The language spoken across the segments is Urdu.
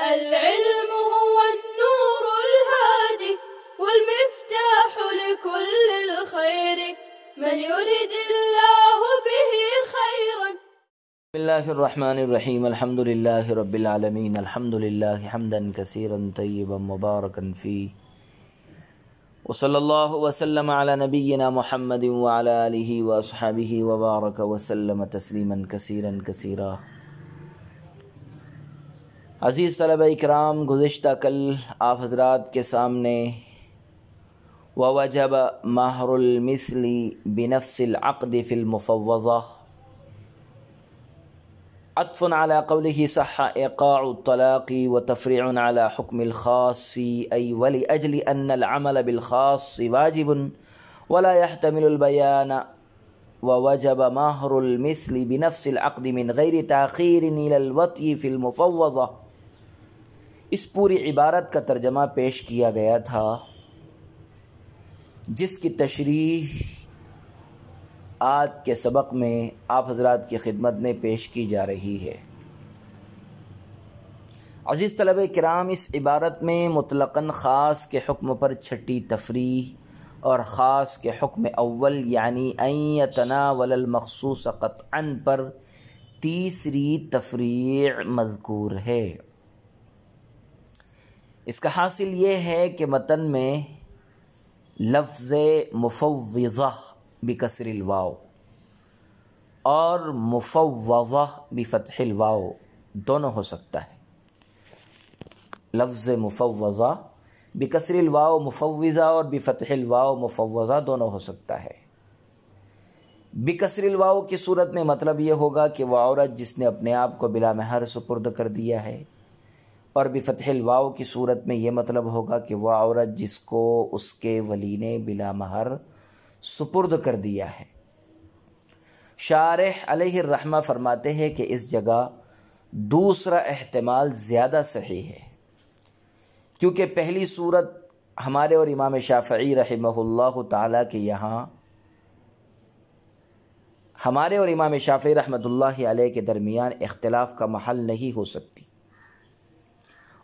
العلم هو النور الهادي والمفتاح لكل الخير من يرد الله به خيرا. بسم الله الرحمن الرحيم. الحمد لله رب العالمين. الحمد لله حمدا كثيرا طيبا مباركا فيه وصلى الله وسلم على نبينا محمد وعلى آله وأصحابه وبارك وسلم تسلیما كثيرا كثيرا. عزیز طلبہ اکرام، گزشتہ کل آپ حضرات کے سامنے ووجب مہر المثل بنفس العقد في المفوضة عطف على قوله صح إيقاع الطلاق وتفريع على حكم الخاص، أي ولأجل أن العمل بالخاص واجب ولا يحتمل البيان، ووجب مهر المثل بنفس العقد من غير تأخير إلى الوطء في المفوضة. اس پوری عبارت کا ترجمہ پیش کیا گیا تھا جس کی تشریح آج کے سبق میں آپ حضرات کی خدمت میں پیش کی جا رہی ہے. عزیز طلبہ کرام، اس عبارت میں مطلقاً خاص کے حکم پر چھٹی تفریح اور خاص کے حکم اول یعنی ان یتناول المخصوص قطعاً پر تیسری تفریع مذکور ہے. اس کا حاصل یہ ہے کہ متن میں لفظ مفوضہ بکسر الواو اور مفوضہ بفتح الواو دونوں ہو سکتا ہے. لفظ مفوضہ بکسر الواو مفوضہ اور بفتح الواو مفوضہ دونوں ہو سکتا ہے. بکسر الواو کی صورت میں مطلب یہ ہوگا کہ وہ عورت جس نے اپنے آپ کو بلا مہر سپرد کر دیا ہے، اور بفتح الواو کی صورت میں یہ مطلب ہوگا کہ وہ عورت جس کو اس کے ولی نے بلا مہر سپرد کر دیا ہے. شارح علیہ الرحمہ فرماتے ہیں کہ اس جگہ دوسرا احتمال زیادہ صحیح ہے، کیونکہ پہلی صورت ہمارے اور امام شافعی رحمہ اللہ تعالیٰ کے یہاں ہمارے اور امام شافعی رحمۃ اللہ علیہ کے درمیان اختلاف کا محل نہیں ہو سکتی،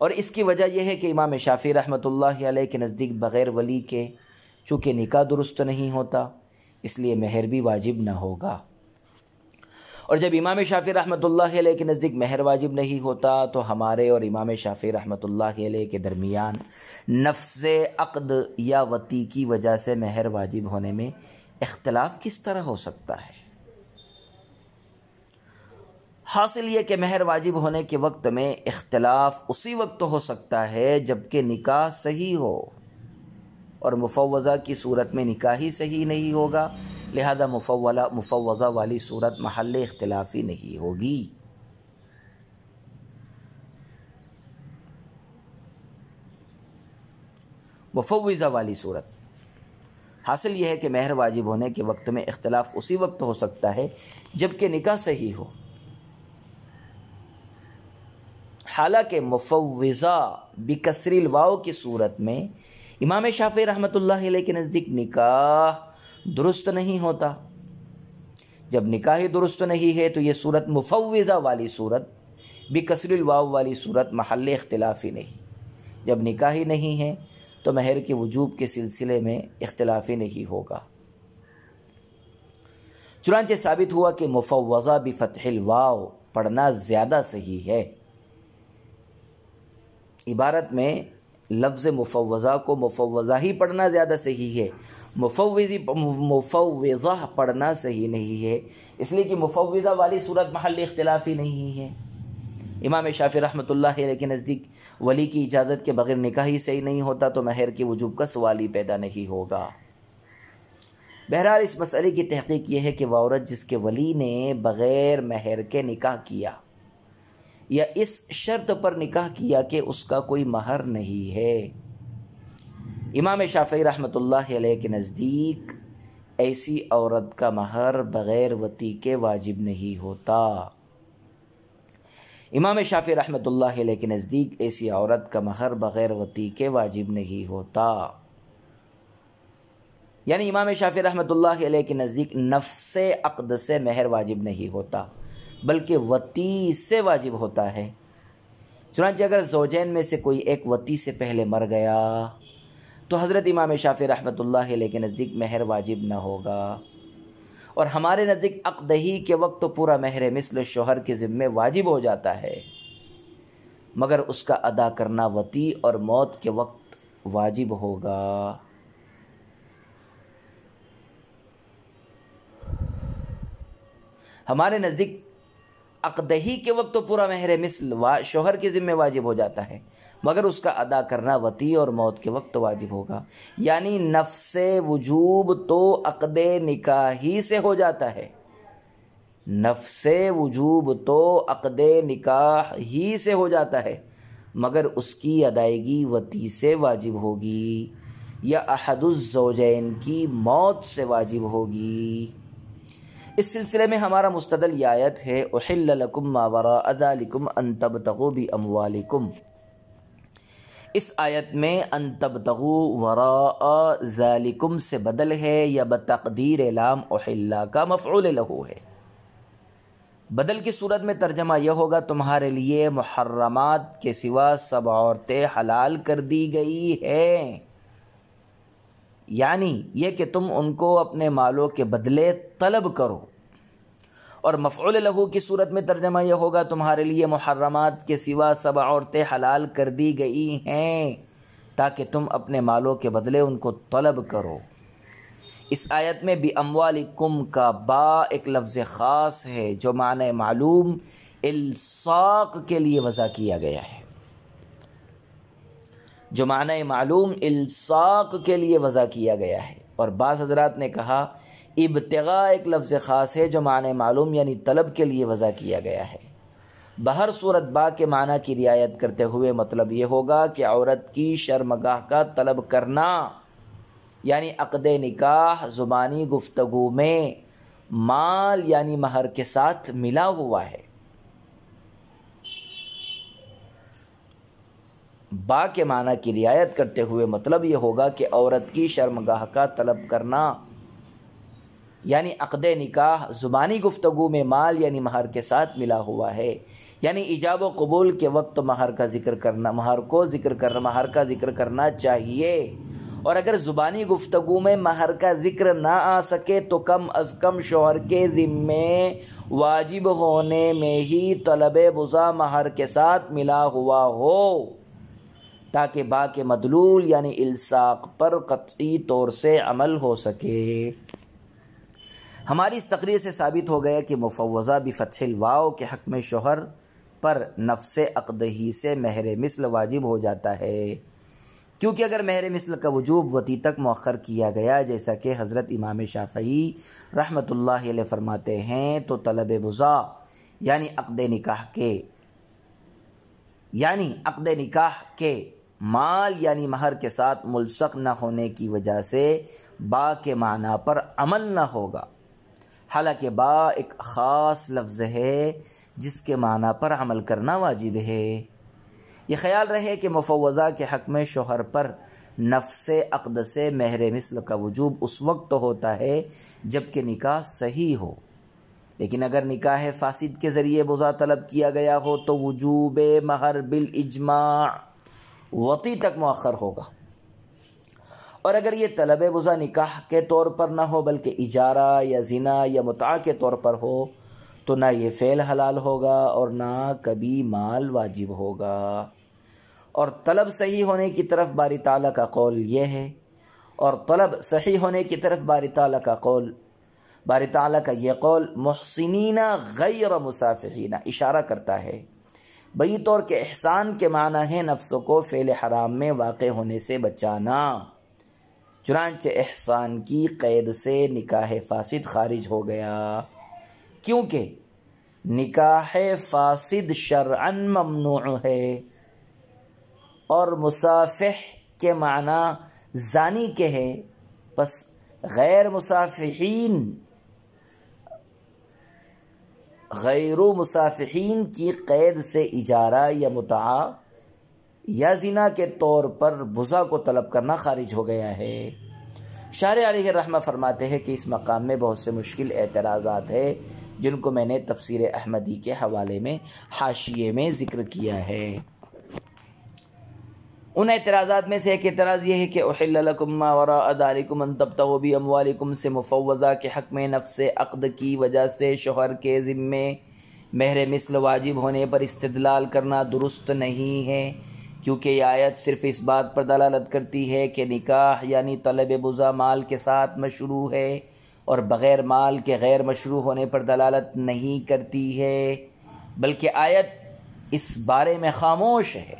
اور اس کی وجہ یہ ہے کہ امام شافعی رحمۃ اللہ علیہ کے نزدیک بغیر ولی کے چونکہ نکاح درست نہیں ہوتا، اس لیے مہر بھی واجب نہ ہوگا. اور جب امام شافعی رحمۃ اللہ علیہ کے نزدیک مہر واجب نہیں ہوتا تو ہمارے اور امام شافعی رحمۃ اللہ علیہ کے درمیان نفس عقد یا وطی کی وجہ سے مہر واجب ہونے میں اختلاف کس طرح ہو سکتا ہے؟ حاصل یہ کہ مہر واجب ہونے کے وقت میں اختلاف اسی وقت ہو سکتا ہے جب کہ نکاح صحیح ہو، اور مفوضہ کی صورت میں نکاح ہی صحیح نہیں ہوگا، لہذا مفوضہ والی صورت محل اختلافی نہیں ہوگی. مفوضہ والی صورت حاصل یہ ہے کہ مہر واجب ہونے کے وقت میں اختلاف اسی وقت ہو سکتا ہے جب کہ نکاح صحیح ہو، حالانکہ مفوضہ بکسر الواو کی صورت میں امام شافعی رحمۃ اللہ علیہ کے نزدیک نکاح درست نہیں ہوتا. جب نکاح ہی درست نہیں ہے تو یہ صورت مفوضہ والی صورت بکسر الواو والی صورت محل اختلافی نہیں. جب نکاح ہی نہیں ہے تو مہر کے وجوب کے سلسلے میں اختلافی نہیں ہوگا. چنانچہ ثابت ہوا کہ مفوضہ بفتح الواو پڑھنا زیادہ صحیح ہے. عبارت میں لفظ مفوضہ کو مفوضہ ہی پڑھنا زیادہ صحیح ہے، مفوضہ پڑھنا صحیح نہیں ہے، اس لیے کہ مفوضہ والی صورت محل اختلافی نہیں ہے. امام شافعی رحمۃ اللہ علیہ کے نزدیک ولی کی اجازت کے بغیر نکاح ہی صحیح نہیں ہوتا تو مہر کے وجوب کا سوال ہی پیدا نہیں ہوگا. بہرحال اس مسئلے کی تحقیق یہ ہے کہ وہ عورت جس کے ولی نے بغیر مہر کے نکاح کیا یا اس شرط پر نکاح کیا کہ اس کا کوئی مہر نہیں ہے، امام شافعی رحمۃ اللہ علیہ کے نزدیک ایسی عورت کا مہر بغیر وطی کے واجب نہیں ہوتا. امام شافعی رحمۃ اللہ علیہ کے نزدیک ایسی عورت کا مہر بغیر وطی کے واجب نہیں ہوتا. یعنی امام شافعی رحمۃ اللہ علیہ کے نزدیک نفس عقد سے مہر واجب نہیں ہوتا، بلکہ وطی سے واجب ہوتا ہے. چنانچہ اگر زوجین میں سے کوئی ایک وطی سے پہلے مر گیا تو حضرت امام شافعی رحمۃ اللہ علیہ کے نزدیک مہر واجب نہ ہوگا، اور ہمارے نزدیک عقد ہی کے وقت تو پورا مہر مثل شوہر کے ذمے واجب ہو جاتا ہے، مگر اس کا ادا کرنا وطی اور موت کے وقت واجب ہوگا۔ ہمارے نزدیک عقد ہی کے وقت تو پورا مہر مثل شوہر کے ذمے واجب ہو جاتا ہے، مگر اس کا ادا کرنا وطی اور موت کے وقت واجب ہوگا، یعنی نفس وجوب تو عقد نکاح ہی سے ہو جاتا ہے، نفس وجوب تو عقد نکاح ہی سے ہو جاتا ہے، مگر اس کی ادائیگی وطی سے واجب ہوگی یا احد الزوجین کی موت سے واجب ہوگی۔ اس سلسلے میں ہمارا مستدل یہ آیت ہے احل لکم ما وراء ذالکم ان تبتغوا باموالکم۔ اس آیت میں ان تبتغوا وراء ذالکم سے بدل ہے یا بتقدیر لام احل کا مفعول لہ ہے۔ بدل کی صورت میں ترجمہ یہ ہوگا تمہارے لیے محرمات کے سوا سب عورتیں حلال کر دی گئی ہیں، یعنی یہ کہ تم ان کو اپنے مالوں کے بدلے طلب کرو، اور مفعول لہ کی صورت میں ترجمہ یہ ہوگا تمہارے لیے محرمات کے سوا سب عورتیں حلال کر دی گئی ہیں تاکہ تم اپنے مالوں کے بدلے ان کو طلب کرو۔ اس آیت میں بِأَمْوَالِكُمْ کا با ایک لفظ خاص ہے جو معنی معلوم الصاق کے لیے وضع کیا گیا ہے، جو معنی معلوم الصاق کے لیے وضع کیا گیا ہے، اور بعض حضرات نے کہا ابتغاء ایک لفظ خاص ہے جو معنی معلوم یعنی طلب کے لیے وضع کیا گیا ہے۔ بہر صورت با کے معنی کی رعایت کرتے ہوئے مطلب یہ ہوگا کہ عورت کی شرمگاہ کا طلب کرنا، یعنی عقد نکاح زبانی گفتگو میں مال یعنی مہر کے ساتھ ملا ہوا ہے۔ با کے معنی کی رعایت کرتے ہوئے مطلب یہ ہوگا کہ عورت کی شرمگاہ کا طلب کرنا یعنی عقد نکاح زبانی گفتگو میں مال یعنی مہر کے ساتھ ملا ہوا ہے، یعنی ایجاب و قبول کے وقت مہر کا ذکر کرنا چاہیے، اور اگر زبانی گفتگو میں مہر کا ذکر نہ آ سکے تو کم از کم شوہر کے ذمے واجب ہونے میں ہی طلب بزا مہر کے ساتھ ملا ہوا ہو، تاکہ با کے مدلول یعنی الصاق پر قطعی طور سے عمل ہو سکے۔ ہماری اس تقریر سے ثابت ہو گیا کہ مفوضہ بفتح الواو کے حق میں شوہر پر نفس عقد ہی سے مہر مثل واجب ہو جاتا ہے، کیونکہ اگر مہر مثل کا وجوب وطی تک مؤخر کیا گیا جیسا کہ حضرت امام شافعی رحمۃ اللہ علیہ فرماتے ہیں تو طلب بزا یعنی عقد نکاح کے مال یعنی مہر کے ساتھ ملصق نہ ہونے کی وجہ سے با کے معنی پر عمل نہ ہوگا، حالانکہ با ایک خاص لفظ ہے جس کے معنی پر عمل کرنا واجب ہے۔ یہ خیال رہے کہ مفوضہ کے حق میں شوہر پر نفس عقد سے مہر مثل کا وجوب اس وقت ہوتا ہے جب کہ نکاح صحیح ہو، لیکن اگر نکاح فاسد کے ذریعے بزا طلب کیا گیا ہو تو وجوب مہر بالاجماع وطی تک مؤخر ہوگا، اور اگر یہ طلب بزا نکاح کے طور پر نہ ہو بلکہ اجارہ یا زنا یا متاع کے طور پر ہو تو نہ یہ فعل حلال ہوگا اور نہ کبھی مال واجب ہوگا۔ اور طلب صحیح ہونے کی طرف باری تعالیٰ کا قول یہ ہے، اور طلب صحیح ہونے کی طرف باری تعالیٰ کا یہ قول محسنین غیر مسافحین اشارہ کرتا ہے، بئی طور کے احسان کے معنی ہے نفس کو فعل حرام میں واقع ہونے سے بچانا، چنانچہ احسان کی قید سے نکاح فاسد خارج ہو گیا، کیونکہ نکاح فاسد شرعاً ممنوع ہے، اور مسافح کے معنی زانی کے ہے، پس غیر مسافحین کی قید سے اجارہ یا متاع یا زنا کے طور پر بزا کو طلب کرنا خارج ہو گیا ہے۔ شارح علیہ رحمہ فرماتے ہیں کہ اس مقام میں بہت سے مشکل اعتراضات ہیں جن کو میں نے تفسیر احمدی کے حوالے میں حاشیے میں ذکر کیا ہے۔ ان اعتراضات میں سے ایک اعتراض یہ ہے کہ احل لکم ما وراء ذالکم ان تبتغوا باموالکم سے مفوضہ کے حق میں نفس عقد کی وجہ سے شوہر کے ذمے مہر مثل واجب ہونے پر استدلال کرنا درست نہیں ہے، کیونکہ یہ آیت صرف اس بات پر دلالت کرتی ہے کہ نکاح یعنی طلب بضع مال کے ساتھ مشروع ہے، اور بغیر مال کے غیر مشروع ہونے پر دلالت نہیں کرتی ہے، بلکہ آیت اس بارے میں خاموش ہے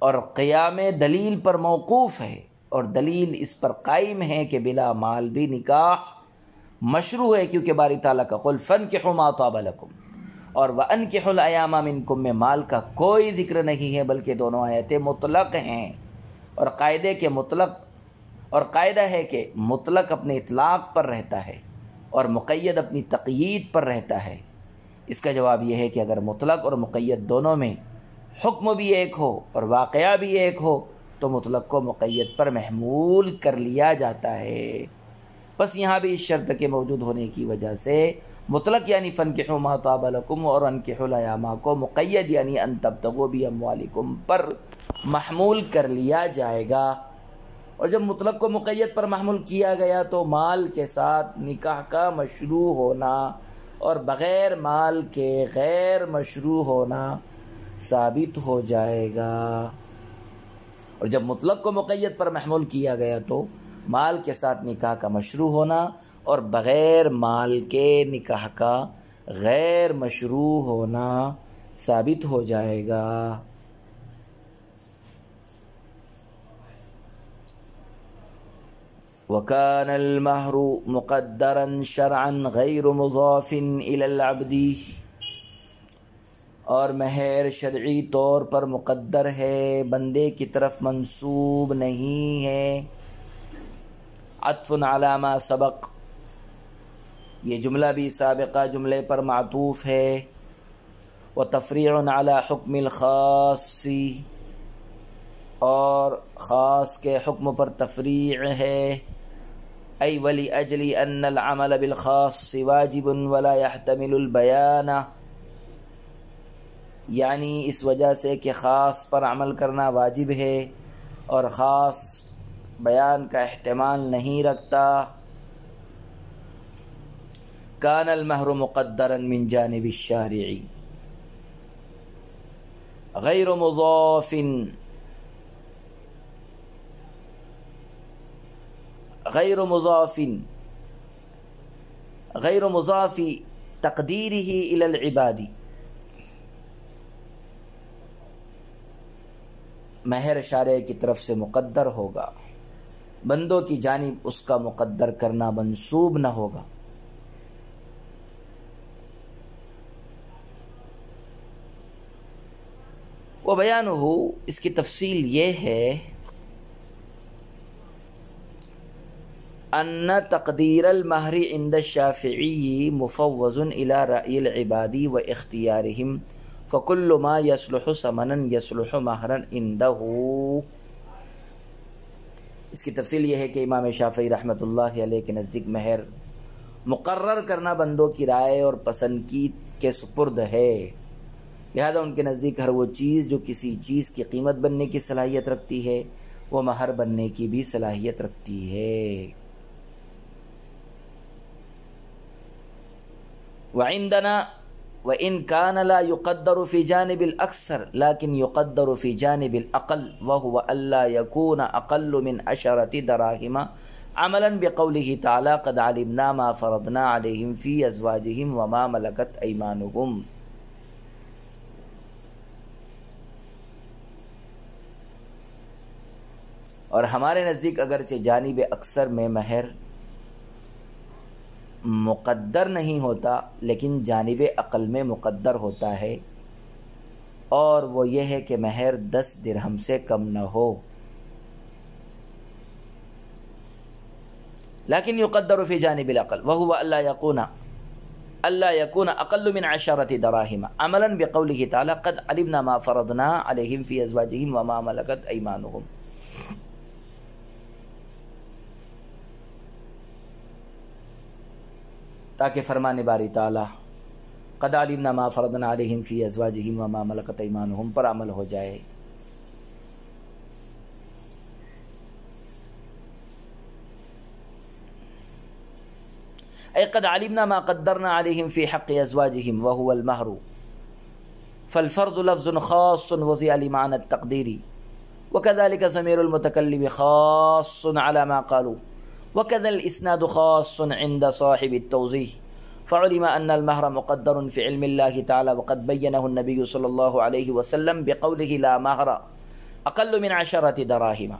اور قیام دلیل پر موقوف ہے، اور دلیل اس پر قائم ہے کہ بلا مال بھی نکاح مشروع ہے، کیونکہ باری تعالیٰ کا قول فَانْكِحُوا مَا طَابَ لَكُمْ اور وَأَنْكِحُوا الْأَيَامَ مِنْكُمْ میں مال کا کوئی ذکر نہیں ہے، بلکہ دونوں آیتیں مطلق ہیں، اور قاعدہ ہے کہ مطلق اپنے اطلاق پر رہتا ہے اور مقید اپنی تقیید پر رہتا ہے۔ اس کا جواب یہ ہے کہ اگر مطلق اور مقید دونوں میں حکم بھی ایک ہو اور واقعہ بھی ایک ہو تو مطلق کو مقید پر محمول کر لیا جاتا ہے، بس یہاں بھی اس شرط کے موجود ہونے کی وجہ سے مطلق یعنی فَانْكِحُوا مَا طَابَ لَكُمْ اور انکحوا الایام کو مقید یعنی ان تبتغوا باموالکم پر محمول کر لیا جائے گا، اور جب مطلق کو مقید پر محمول کیا گیا تو مال کے ساتھ نکاح کا مشروع ہونا اور بغیر مال کے غیر مشروع ہونا ثابت ہو جائے گا، اور جب مطلق کو مقید پر محمول کیا گیا تو مال کے ساتھ نکاح کا مشروع ہونا اور بغیر مال کے نکاح کا غیر مشروع ہونا ثابت ہو جائے گا۔ وَكَانَ الْمَهْرُ مُقَدَّرًا شَرْعًا غَيْرُ مُضَافٍ إِلَى الْعَبْدِ اور مہر شرعی طور پر مقدر ہے، بندے کی طرف منسوب نہیں ہے۔ عطف علی ما سبق، یہ جملہ بھی سابقہ جملے پر معطوف ہے، وتفریع علی حکم الخاص اور خاص کے حکم پر تفریع ہے، ای وَلِأَجْلِ أَنَّ الْعَمَلَ بِالْخَاصِ وَاجِبٌ وَلَا يَحْتَمِلُ الْبَيَانَ، یعنی اس وجہ سے کہ خاص پر عمل کرنا واجب ہے اور خاص بیان کا احتمال نہیں رکھتا۔ کان المہر مقدرا من جانب الشارع غیر مضاف غیر مضاف تقدیرہ الی العباد، مہر شارع کی طرف سے مقدر ہوگا، بندوں کی جانب اس کا مقدر کرنا منسوب نہ ہوگا۔ وبیانہ، اس کی تفصیل یہ ہے، ان تقدیر المہر عند الشافعی مفوض الی رأی العباد و اختیارہم فکل ما یصلح ثمنا یصلح مہرا عنده۔ اس کی تفصیل یہ ہے کہ امام شافعی رحمۃ اللہ علیہ کے نزدیک مہر مقرر کرنا بندوں کی رائے اور پسند کے سپرد ہے، لہذا ان کے نزدیک ہر وہ چیز جو کسی چیز کی قیمت بننے کی صلاحیت رکھتی ہے وہ مہر بننے کی بھی صلاحیت رکھتی ہے۔ وعندنا وإن كان لا يقدر في جانب الأكثر لكن يقدر في جانب الأقل وهو ألا يكون أقل من 10 دراهم عملا بقوله تعالى قد علمنا ما فرضنا عليهم في أزواجهم وما ملكت أيمانهم۔ اور ہمارے نزدیک اگرچہ جانب اکثر میں مہر مقدر نہیں ہوتا لیکن جانب اقل میں مقدر ہوتا ہے، اور وہ یہ ہے کہ مہر 10 درہم سے کم نہ ہو، لیکن یقدر فی جانب العقل وهو الا يكون اقل من 10 دراهم عملا بقوله تعالى قد علمنا ما فرضنا عليهم في ازواجهم وما ملكت ايمانهم۔ تاکہ فرمان باری تعالی قد علمنا ما فرضنا علیہم فی ازواجہم وما ملکت ایمانہم پر عمل ہو جائے، أي قد علمنا ما قدرنا عليهم في حق أزواجهم وهو المهر، فالفرض لفظ خاص وضع لمعنى التقدير، وكذلك ضمير المتكلم خاص على ما قالوا، وكذا الإسناد خاص عند صاحب التوضيح، فعلم أن المهر مقدر في علم الله تعالى، وقد بينه النبي صلى الله عليه وسلم بقوله لا مهر أقل من 10 دراهم.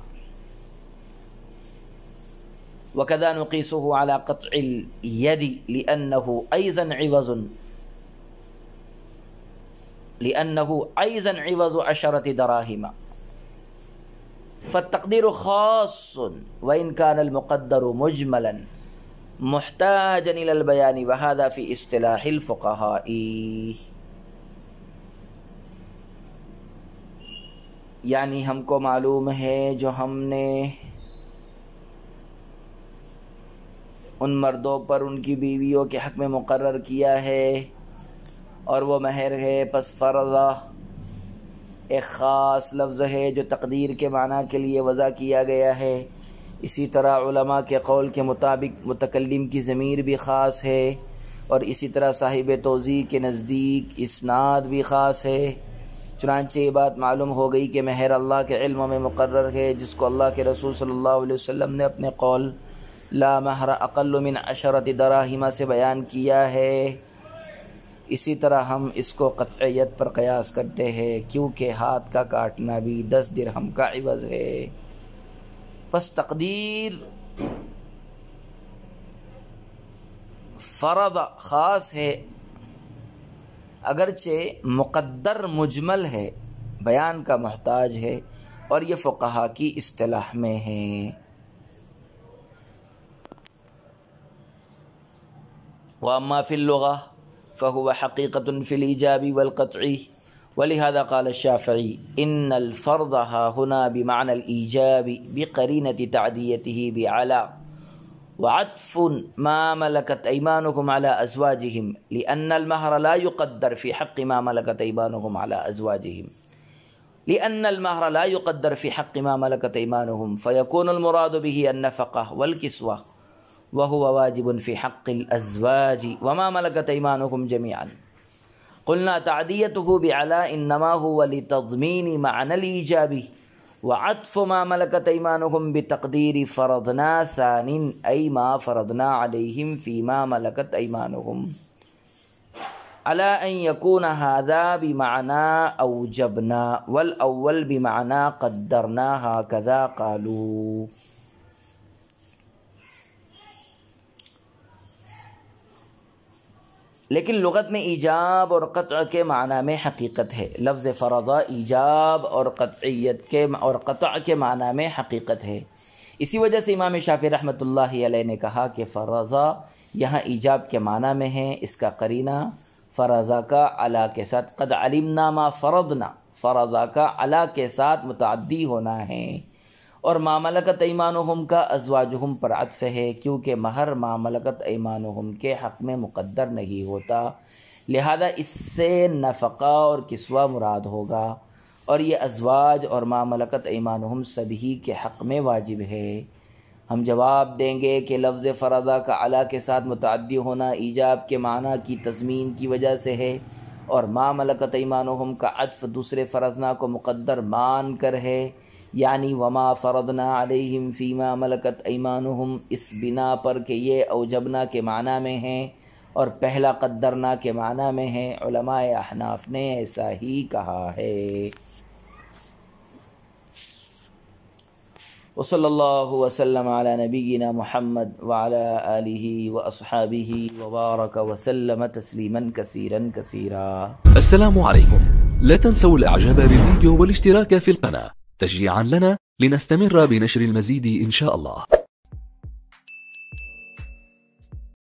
وكذا نقيسه على قطع اليد لأنه أيضا عوض 10 دراهم، فالتقدير خاص وإن كان المقدر مجملا محتاجا إلى البيان، وهذا في اصطلاح الفقهاء. یعنی ہم کو معلوم ہے جو ہم نے ان مردوں پر ان کی بیویوں کے حق میں مقرر کیا ہے اور وہ مہر ہے، پس فرضہ ایک خاص لفظ ہے جو تقدیر کے معنی کے لیے وضع کیا گیا ہے. اسی طرح علماء کے قول کے مطابق متکلم کی ضمیر بھی خاص ہے، اور اسی طرح صاحب توضیح کے نزدیک اسناد بھی خاص ہے. چنانچہ یہ بات معلوم ہو گئی کہ مہر اللہ کے علم میں مقرر ہے، جس کو اللہ کے رسول صلی اللہ علیہ وسلم نے اپنے قول لا مہر اقل من 10 دراہم سے بیان کیا ہے. اسی طرح ہم اس کو قطعیت پر قیاس کرتے ہیں، کیونکہ ہاتھ کا کاٹنا بھی 10 درہم کا عوض ہے. پس تقدیر فرض خاص ہے، اگرچہ مقدر مجمل ہے، بیان کا محتاج ہے، اور یہ فقہا کی اصطلاح میں ہے. وَأَمَّا فِي اللُّغَةِ فَهُوَ حَقِيقَةٌ فِي الْإِيجَابِ وَالْقَطْعِ، ولهذا قال الشافعي إن الفرض هنا بمعنى الإيجاب بقرينة تعديته بعلى، وعطف ما ملكت أيمانكم على أزواجهم، لأن المهر لا يقدر في حق ما ملكت أيمانهم على أزواجهم، فيكون المراد به النفقة والكسوة، وهو واجب في حق الأزواج وما ملكت أيمانكم جميعا. قلنا تعديته بعلى إنما هو لتضمين معنى الإيجاب، وعطف ما ملكت أيمانهم بتقدير فرضنا ثان، أي ما فرضنا عليهم فيما ملكت أيمانهم، على أن يكون هذا بمعنى أوجبنا والأول بمعنى قدرنا، هكذا قالوا. لیکن لغت میں ایجاب اور قطع کے معنی میں حقیقت ہے. لفظ فرضہ ایجاب اور قطع کے معنی میں حقیقت ہے. اسی وجہ سے امام شافعی رحمۃ اللہ علیہ نے کہا کہ فرضہ یہاں ایجاب کے معنی میں ہے. اس کا قرینہ فرضہ کا علی کے ساتھ قد علمنا ما فرضنا، فرضہ کا علی کے ساتھ متعدی ہونا ہے، اور ما ملکت ایمانہم کا ازواجہم پر عطف ہے، کیونکہ مہر ما ملکت ایمانہم کے حق میں مقدر نہیں ہوتا، لہذا اس سے نفقہ اور کسوہ مراد ہوگا، اور یہ ازواج اور ما ملکت ایمانہم سبھی کے حق میں واجب ہے. ہم جواب دیں گے کہ لفظ فرضہ کا علی کے ساتھ متعدی ہونا ایجاب کے معنی کی تضمین کی وجہ سے ہے، اور ما ملکت ایمانہم کا عطف دوسرے فرضنا کو مقدر مان کر ہے، یعنی وما فرضنا علیہم فیما ملکت ایمانہم، اس بنا پر کہ یہ اوجبنا کے معنی میں ہیں اور پہلا قدرنا کے معنی میں ہے. علماء احناف نے ایسا ہی کہا ہے. وصلی اللہ وسلم علی نبینا محمد وعلی آلہ واصحابہ وبارک وسلم تسلیما کثیرا کثیرا. السلام عليكم، لا تنسوا الاعجاب بالفيديو والاشتراك في القناة تشجيعا لنا لنستمر بنشر المزيد إن شاء الله.